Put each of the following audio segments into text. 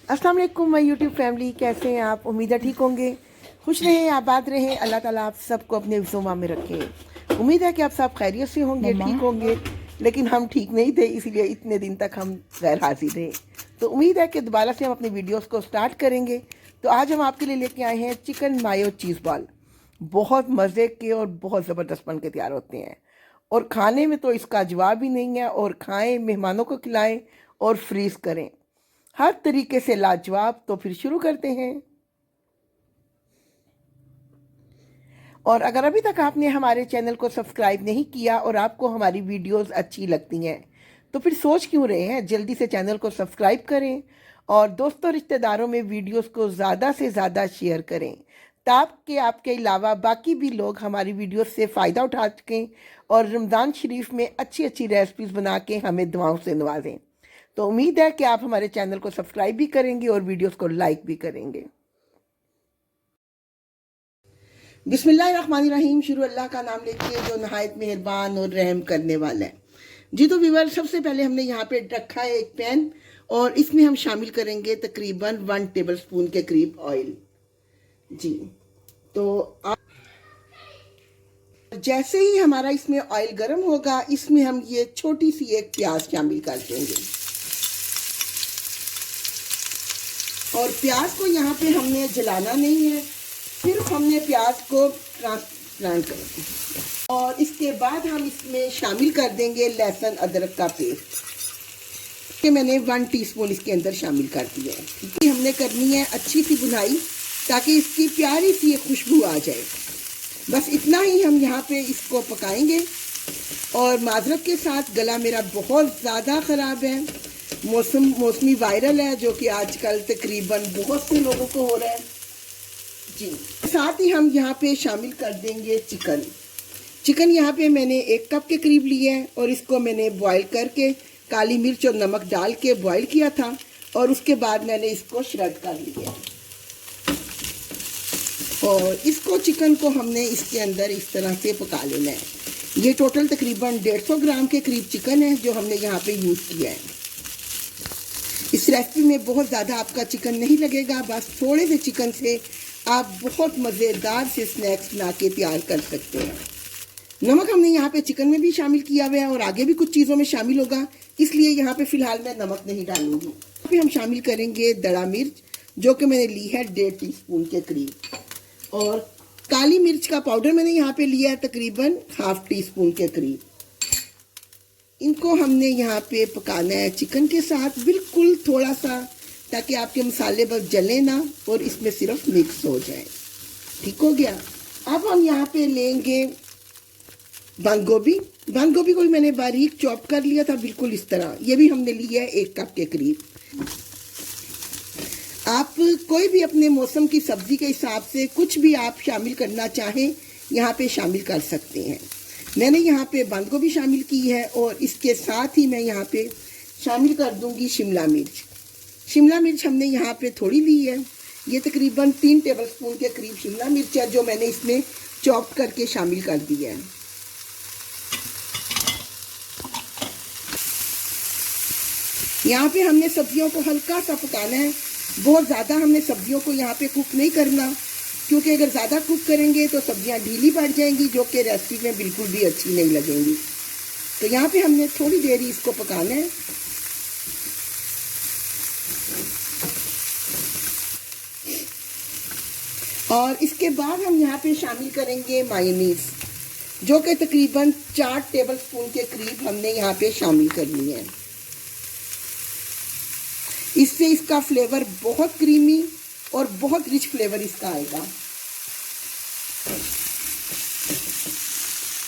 अस्सलाम वालेकुम my YouTube family, कैसे हैं आप? उम्मीद है ठीक होंगे, खुश रहें, आबाद रहें। अल्लाह ताला आप सबको अपने हिफ्ज़-ओ-मान में रखें। उम्मीद है कि आप सब खैरियत से होंगे, ठीक होंगे। लेकिन हम ठीक नहीं थे, इसीलिए इतने दिन तक हम गैर हाजिर रहे। तो उम्मीद है कि दोबारा से हम अपनी वीडियोस को स्टार्ट करेंगे। तो आज हम आपके लिए लेके आए हैं चिकन मायो चीज़ बॉल। बहुत मज़े के और बहुत ज़बरदस्त बन के तैयार होते हैं, और खाने में तो इसका जवाब ही नहीं है। और खाएं, मेहमानों को खिलाएं और फ्रीज़ करें, हर तरीके से लाजवाब। तो फिर शुरू करते हैं। और अगर अभी तक आपने हमारे चैनल को सब्सक्राइब नहीं किया और आपको हमारी वीडियोस अच्छी लगती हैं, तो फिर सोच क्यों रहे हैं? जल्दी से चैनल को सब्सक्राइब करें और दोस्तों रिश्तेदारों में वीडियोस को ज़्यादा से ज़्यादा शेयर करें, ताकि आपके अलावा बाकी भी लोग हमारी वीडियोस से फ़ायदा उठा सकें और रमज़ान शरीफ में अच्छी अच्छी रेसिपीज़ बना के हमें दुआओं से नवाजें। तो उम्मीद है कि आप हमारे चैनल को सब्सक्राइब भी करेंगे और वीडियोस को लाइक भी करेंगे। बिस्मिल्लाहिर्रहमानिर्रहीम। शुरू अल्लाह का नाम लेके जो नहायत मेहरबान और रहम करने वाला है। जी तो व्यूअर, सबसे पहले हमने यहाँ पे रखा है एक पैन, और इसमें हम शामिल करेंगे तकरीबन 1 टेबल स्पून के करीब ऑयल। जी तो जैसे ही हमारा इसमें ऑयल गर्म होगा, इसमें हम ये छोटी सी एक प्याज शामिल कर देंगे। और प्याज को यहाँ पे हमने जलाना नहीं है, सिर्फ हमने प्याज को ट्रांसप्लांट करना है। और इसके बाद हम इसमें शामिल कर देंगे लहसुन अदरक का पेस्ट, कि मैंने 1 टीस्पून इसके अंदर शामिल कर दिया है। क्योंकि हमने करनी है अच्छी सी भुनाई, ताकि इसकी प्यारी सी एक खुशबू आ जाए। बस इतना ही हम यहाँ पे इसको पकाएंगे। और माजरत के साथ, गला मेरा बहुत ज़्यादा ख़राब है, मौसमी वायरल है, जो कि आजकल तकरीबन बहुत से लोगों को हो रहा है। जी साथ ही हम यहाँ पे शामिल कर देंगे चिकन यहाँ पे मैंने 1 कप के करीब लिया है, और इसको मैंने बॉईल करके काली मिर्च और नमक डाल के बॉईल किया था, और उसके बाद मैंने इसको श्रेड कर लिया। और इसको चिकन को हमने इसके अंदर इस तरह से पका लेना है। ये टोटल तकरीबन 150 ग्राम के करीब चिकन है जो हमने यहाँ पे यूज़ किया है। इस रेसिपी में बहुत ज़्यादा आपका चिकन नहीं लगेगा, बस थोड़े से चिकन से आप बहुत मज़ेदार से स्नैक्स बना के तैयार कर सकते हैं। नमक हमने यहाँ पे चिकन में भी शामिल किया हुआ है, और आगे भी कुछ चीज़ों में शामिल होगा, इसलिए यहाँ पे फ़िलहाल मैं नमक नहीं डालूंगी। यहाँ पे हम शामिल करेंगे दड़ा मिर्च, जो कि मैंने ली है 1.5 टीस्पून के करीब। और काली मिर्च का पाउडर मैंने यहाँ पे लिया है तकरीबन 1/2 टीस्पून के करीब। इनको हमने यहाँ पे पकाना है चिकन के साथ, बिल्कुल थोड़ा सा, ताकि आपके मसाले बस जले ना और इसमें सिर्फ मिक्स हो जाए। ठीक हो गया। अब हम यहाँ पे लेंगे बंद गोभी को भी मैंने बारीक चॉप कर लिया था, बिल्कुल इस तरह। ये भी हमने लिया है 1 कप के करीब। आप कोई भी अपने मौसम की सब्जी के हिसाब से कुछ भी आप शामिल करना चाहें, यहाँ पे शामिल कर सकते हैं। मैंने यहाँ पे बंद गोभी शामिल की है, और इसके साथ ही मैं यहाँ पे शामिल कर दूंगी शिमला मिर्च हमने यहाँ पे थोड़ी ली है। ये तकरीबन 3 टेबल स्पून के करीब शिमला मिर्च है, जो मैंने इसमें चॉप करके शामिल कर दिया है। यहाँ पे हमने सब्जियों को हल्का सा पकाना है, बहुत ज़्यादा हमने सब्जियों को यहाँ पे कुक नहीं करना, क्योंकि अगर ज़्यादा कुक करेंगे तो सब्जियाँ ढीली पड़ जाएंगी, जो कि रेसिपी में बिल्कुल भी अच्छी नहीं लगेंगी। तो यहाँ पे हमने थोड़ी देर ही इसको पकाना है। और इसके बाद हम यहाँ पे शामिल करेंगे मायोनीज, जो कि तकरीबन 4 टेबल स्पून के करीब हमने यहाँ पे शामिल करनी है। इससे इसका फ्लेवर बहुत क्रीमी और बहुत रिच फ्लेवर इसका आएगा।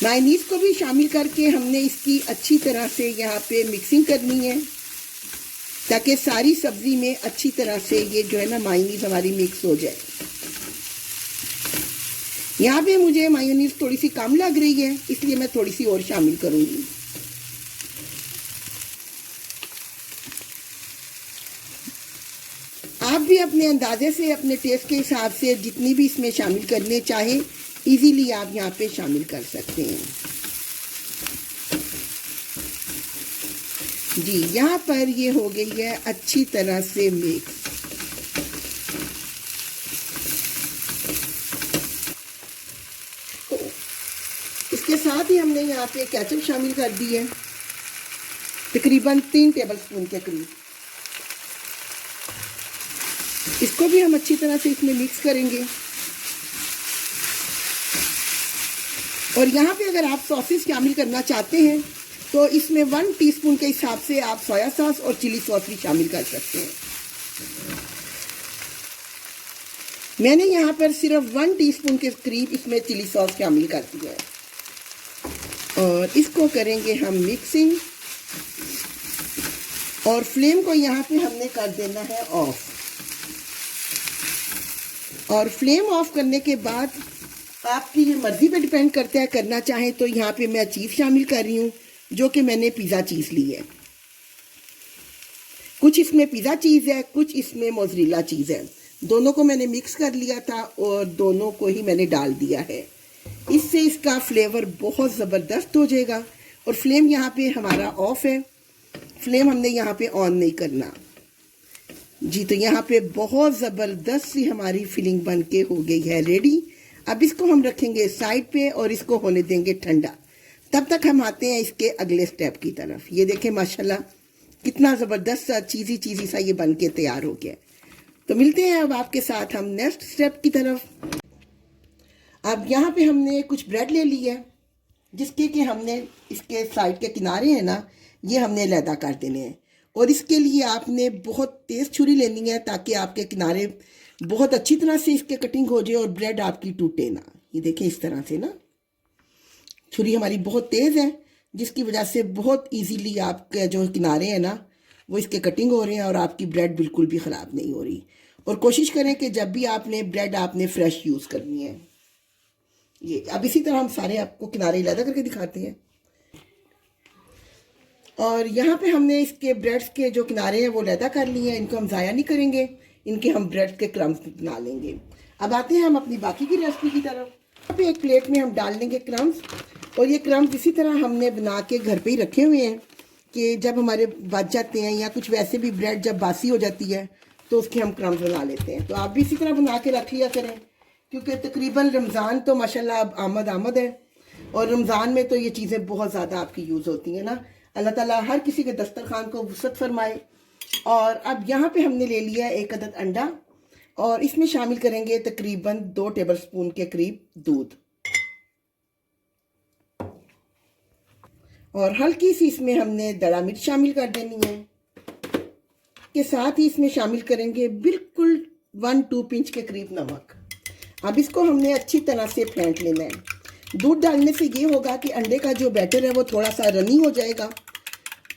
मायोनीज को भी शामिल करके हमने इसकी अच्छी तरह से यहाँ पे मिक्सिंग करनी है, ताकि सारी सब्जी में अच्छी तरह से ये जो है ना मायोनीज हमारी मिक्स हो जाए। यहाँ पे मुझे मायोनीज थोड़ी सी कम लग रही है, इसलिए मैं थोड़ी सी और शामिल करूँगी। आप भी अपने अंदाजे से, अपने टेस्ट के हिसाब से जितनी भी इसमें शामिल करने चाहे, इजीली आप यहाँ पे शामिल कर सकते हैं। जी यहाँ पर ये हो गई है अच्छी तरह से मिक्स। साथ ही हमने यहाँ पे केचप शामिल कर दी है, तकरीबन 3 टेबलस्पून के करीब। इसको भी हम अच्छी तरह से इसमें मिक्स करेंगे। और यहाँ पे अगर आप सॉसेस शामिल करना चाहते हैं तो इसमें 1 टीस्पून के हिसाब से आप सोया सॉस और चिली सॉस भी शामिल कर सकते हैं। मैंने यहाँ पर सिर्फ 1 टीस्पून के करीब इसमें चिली सॉस शामिल कर दिया है। और इसको करेंगे हम मिक्सिंग, और फ्लेम को यहाँ पे हमने कर देना है ऑफ। और फ्लेम ऑफ करने के बाद आपकी मर्जी पे डिपेंड करता है, करना चाहें तो यहाँ पे मैं चीज़ शामिल कर रही हूँ, जो कि मैंने पिज़्ज़ा चीज़ ली है। कुछ इसमें पिज़्ज़ा चीज़ है, कुछ इसमें मोज़रेला चीज़ है। दोनों को मैंने मिक्स कर लिया था और दोनों को ही मैंने डाल दिया है। इससे इसका फ्लेवर बहुत ज़बरदस्त हो जाएगा। और फ्लेम यहाँ पे हमारा ऑफ है, फ्लेम हमने यहाँ पे ऑन नहीं करना जी। तो यहाँ पे बहुत ज़बरदस्त सी हमारी फिलिंग बन के हो गई है रेडी। अब इसको हम रखेंगे साइड पे और इसको होने देंगे ठंडा। तब तक हम आते हैं इसके अगले स्टेप की तरफ। ये देखें माशाल्लाह कितना ज़बरदस्त सा चीज़ी सा ये बन के तैयार हो गया। तो मिलते हैं अब आपके साथ हम नेक्स्ट स्टेप की तरफ। अब यहाँ पे हमने कुछ ब्रेड ले ली है, जिसके कि हमने इसके साइड के किनारे हैं ना, ये हमने अलहदा कर देने हैं। और इसके लिए आपने बहुत तेज़ छुरी लेनी है, ताकि आपके किनारे बहुत अच्छी तरह से इसके कटिंग हो जाए और ब्रेड आपकी टूटे ना। ये देखें इस तरह से ना, छुरी हमारी बहुत तेज़ है, जिसकी वजह से बहुत इजीली आपके जो किनारे हैं ना, वो इसके कटिंग हो रहे हैं और आपकी ब्रेड बिल्कुल भी ख़राब नहीं हो रही। और कोशिश करें कि जब भी आपने ब्रेड आपने फ्रेश यूज़ करनी है। ये अब इसी तरह हम सारे आपको किनारे अलहदा करके दिखाते हैं। और यहाँ पे हमने इसके ब्रेड्स के जो किनारे हैं वो अलहदा कर लिए हैं। इनको हम ज़ाया नहीं करेंगे, इनके हम ब्रेड के क्रम्स बना लेंगे। अब आते हैं हम अपनी बाकी की रेसिपी की तरफ। यहाँ पे एक प्लेट में हम डाल देंगे क्रम्स। और ये क्रम्स इसी तरह हमने बना के घर पे ही रखे हुए हैं कि जब हमारे बच जाते हैं, या कुछ वैसे भी ब्रेड जब बासी हो जाती है तो उसके हम क्रम्स बना लेते हैं। तो आप भी इसी तरह बना के रख लिया करें, क्योंकि तकरीबन रमज़ान तो माशाल्लाह अब आमद है। और रमज़ान में तो ये चीज़ें बहुत ज़्यादा आपकी यूज़ होती हैं ना। अल्लाह ताला हर किसी के दस्तरखान को वुसअत फरमाए। और अब यहाँ पे हमने ले लिया 1 अदद अंडा, और इसमें शामिल करेंगे तकरीबन 2 टेबलस्पून के करीब दूध। और हल्की सी इसमें हमने दड़ा मिर्च शामिल कर देनी है। के साथ ही इसमें शामिल करेंगे बिल्कुल 1-2 पिंच के करीब नमक। अब इसको हमने अच्छी तरह से फेंट लेना है। दूध डालने से ये होगा कि अंडे का जो बैटर है वो थोड़ा सा रनी हो जाएगा।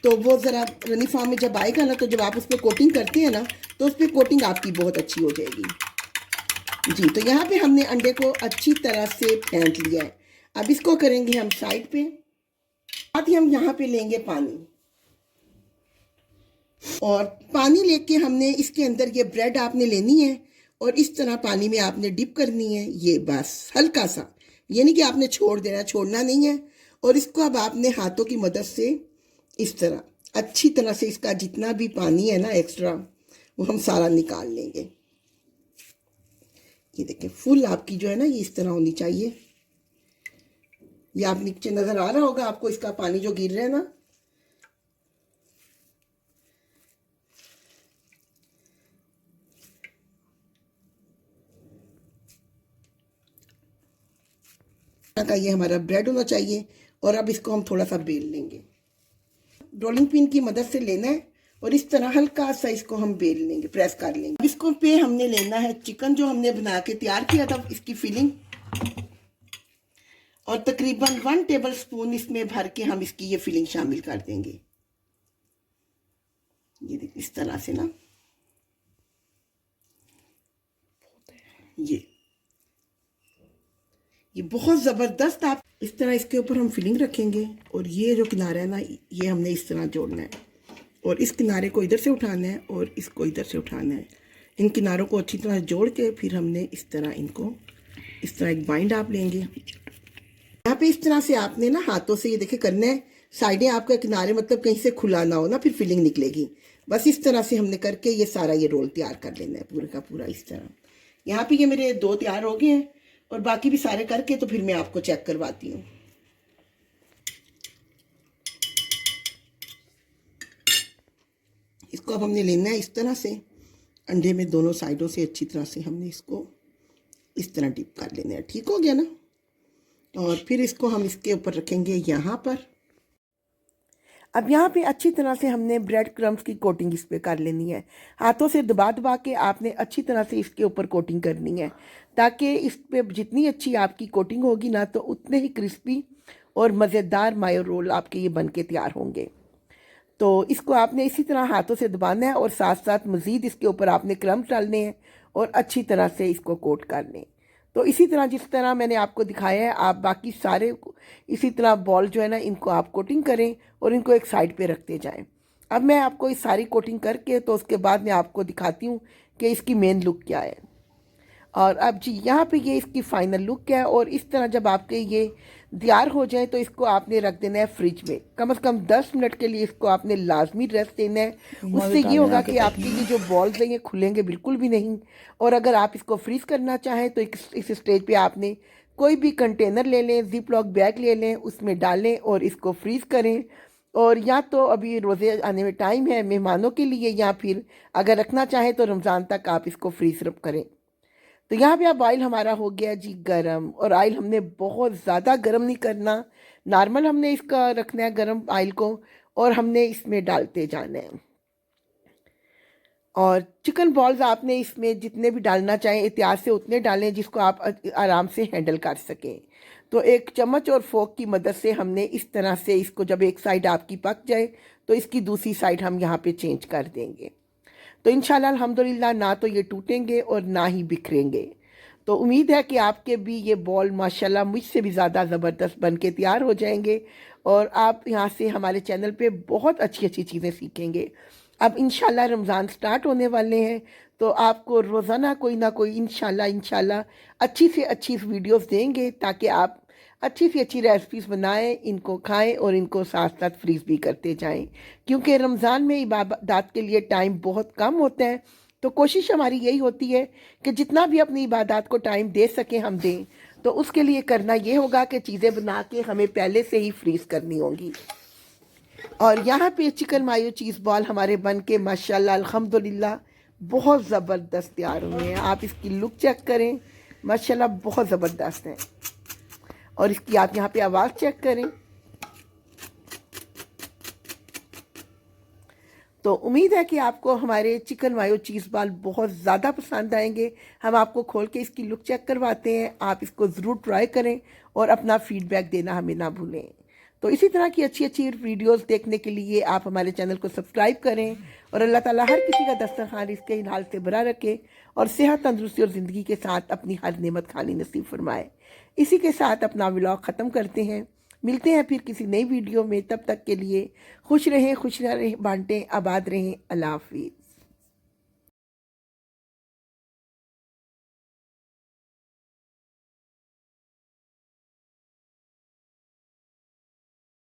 तो वो ज़रा रनी फॉर्म में जब आएगा ना, तो जब आप उस पर कोटिंग करते हैं ना, तो उस पर कोटिंग आपकी बहुत अच्छी हो जाएगी जी। तो यहाँ पे हमने अंडे को अच्छी तरह से फेंट लिया है। अब इसको करेंगे हम साइड पे। साथ ही हम यहाँ पे लेंगे पानी, और पानी लेके हमने इसके अंदर ये ब्रेड आपने लेनी है और इस तरह पानी में आपने डिप करनी है। ये बस हल्का सा, ये नहीं कि आपने छोड़ देना, छोड़ना नहीं है। और इसको अब आपने हाथों की मदद से इस तरह अच्छी तरह से इसका जितना भी पानी है ना एक्स्ट्रा, वो हम सारा निकाल लेंगे। ये देखिए फुल आपकी जो है ना, ये इस तरह होनी चाहिए। ये आप नीचे नज़र आ रहा होगा आपको इसका पानी जो गिर रहा है ना। का ये हमारा ब्रेड होना चाहिए। और अब इसको हम थोड़ा सा बेल लेंगे, रोलिंग पिन की मदद से लेना है, और इस तरह हल्का सा इसको हम बेल लेंगे, प्रेस कर लेंगे। इसको पे हमने लेना है चिकन जो हमने बना के तैयार किया था, इसकी फिलिंग, और तकरीबन 1 टेबलस्पून इसमें भर के हम इसकी ये फिलिंग शामिल कर देंगे। ये देखिए इस तरह से ना, ये बहुत ज़बरदस्त। आप इस तरह इसके ऊपर हम फिलिंग रखेंगे, और ये जो किनारा है ना, ये हमने इस तरह जोड़ना है, और इस किनारे को इधर से उठाना है और इसको इधर से उठाना है। इन किनारों को अच्छी तरह जोड़ के फिर हमने इस तरह इनको इस तरह एक बाइंड आप लेंगे। यहाँ पे इस तरह से आपने ना हाथों से ये देखे करना है। साइडें आपका किनारे मतलब कहीं से खुला ना हो ना, फिर फिलिंग निकलेगी। बस इस तरह से हमने करके ये सारा ये रोल तैयार कर लेना है पूरा का पूरा इस तरह। यहाँ पे ये मेरे 2 तैयार हो गए हैं, और बाकी भी सारे करके तो फिर मैं आपको चेक करवाती हूँ। इसको अब हमने लेना है इस तरह से, अंडे में दोनों साइडों से अच्छी तरह से हमने इसको इस तरह डिप कर लेना है। ठीक हो गया ना। और फिर इसको हम इसके ऊपर रखेंगे यहाँ पर। अब यहाँ पे अच्छी तरह से हमने ब्रेड क्रम्स की कोटिंग इस पे कर लेनी है। हाथों से दबा दबा के आपने अच्छी तरह से इसके ऊपर कोटिंग करनी है, ताकि इस पे जितनी अच्छी आपकी कोटिंग होगी ना, तो उतने ही क्रिस्पी और मज़ेदार मायो रोल आपके ये बन के तैयार होंगे। तो इसको आपने इसी तरह हाथों से दबाना है और साथ साथ मज़ीद इसके ऊपर आपने क्रम्स डालने हैं और अच्छी तरह से इसको कोट कर लें। तो इसी तरह जिस तरह मैंने आपको दिखाया है, आप बाकी सारे इसी तरह बॉल जो है ना, इनको आप कोटिंग करें और इनको एक साइड पे रखते जाएं। अब मैं आपको इस सारी कोटिंग करके तो उसके बाद मैं आपको दिखाती हूँ कि इसकी मेन लुक क्या है। और अब जी यहाँ पे ये इसकी फाइनल लुक है। और इस तरह जब आपके ये तैयार हो जाए तो इसको आपने रख देना है फ्रिज में कम से कम 10 मिनट के लिए। इसको आपने लाजमी रेस्ट देना है। उससे ये होगा कि आपकी ये जो बॉल्स हैं ये खुलेंगे बिल्कुल भी नहीं। और अगर आप इसको फ्रीज़ करना चाहें तो इस स्टेज पे आपने कोई भी कंटेनर ले लें, जिप लॉक बैग ले लें, उसमें डालें और इसको फ्रीज़ करें। और या तो अभी रोज़े आने में टाइम है मेहमानों के लिए, या फिर अगर रखना चाहें तो रमज़ान तक आप इसको फ्रीज़ करें। तो यहाँ पे अब ऑयल हमारा हो गया जी गरम। और ऑयल हमने बहुत ज़्यादा गरम नहीं करना, नॉर्मल हमने इसका रखना है गरम ऑयल को, और हमने इसमें डालते जाना है। और चिकन बॉल्स आपने इसमें जितने भी डालना चाहें एहतियात से उतने डालें जिसको आप आराम से हैंडल कर सकें। तो एक चम्मच और फोक की मदद से हमने इस तरह से इसको, जब एक साइड आपकी पक जाए तो इसकी दूसरी साइड हम यहाँ पे चेंज कर देंगे। तो इंशाल्लाह अल्हम्दुलिल्लाह ना तो ये टूटेंगे और ना ही बिखरेंगे। तो उम्मीद है कि आपके भी ये बॉल माशाल्लाह मुझसे भी ज़्यादा ज़बरदस्त बन के तैयार हो जाएंगे और आप यहाँ से हमारे चैनल पे बहुत अच्छी अच्छी चीज़ें सीखेंगे। अब इंशाल्लाह रमज़ान स्टार्ट होने वाले हैं, तो आपको रोज़ाना कोई ना कोई इंशाल्लाह अच्छी से अच्छी वीडियोस देंगे, ताकि आप अच्छी सी अच्छी रेसिपीज़ बनाएं, इनको खाएं और इनको साथ साथ फ्रीज़ भी करते जाएं। क्योंकि रमज़ान में इबादत के लिए टाइम बहुत कम होता है, तो कोशिश हमारी यही होती है कि जितना भी अपनी इबादत को टाइम दे सकें हम दें। तो उसके लिए करना ये होगा कि चीज़ें बना के हमें पहले से ही फ्रीज़ करनी होंगी। और यहाँ पे चिकन मायो चीज़ बॉल हमारे बन के माशाल्लाह अल्हम्दुलिल्लाह बहुत ज़बरदस्त तैयार हुए हैं। आप इसकी लुक चेक करें, माशाल्लाह बहुत ज़बरदस्त है। और इसकी आप यहाँ पे आवाज़ चेक करें। तो उम्मीद है कि आपको हमारे चिकन मायो चीज़ बॉल बहुत ज़्यादा पसंद आएंगे। हम आपको खोल के इसकी लुक चेक करवाते हैं, आप इसको ज़रूर ट्राई करें और अपना फीडबैक देना हमें ना भूलें। तो इसी तरह की अच्छी अच्छी वीडियोस देखने के लिए आप हमारे चैनल को सब्सक्राइब करें। और अल्लाह ताला हर किसी का दस्तरखान इसके हाल से भरा रखे और सेहत, तंदुरुस्ती और ज़िंदगी के साथ अपनी हर नेमत खानी नसीब फरमाए। इसी के साथ अपना व्लॉग ख़त्म करते हैं। मिलते हैं फिर किसी नई वीडियो में। तब तक के लिए खुश रहें, बांटें, आबाद रहें। अल्लाह हाफिज़।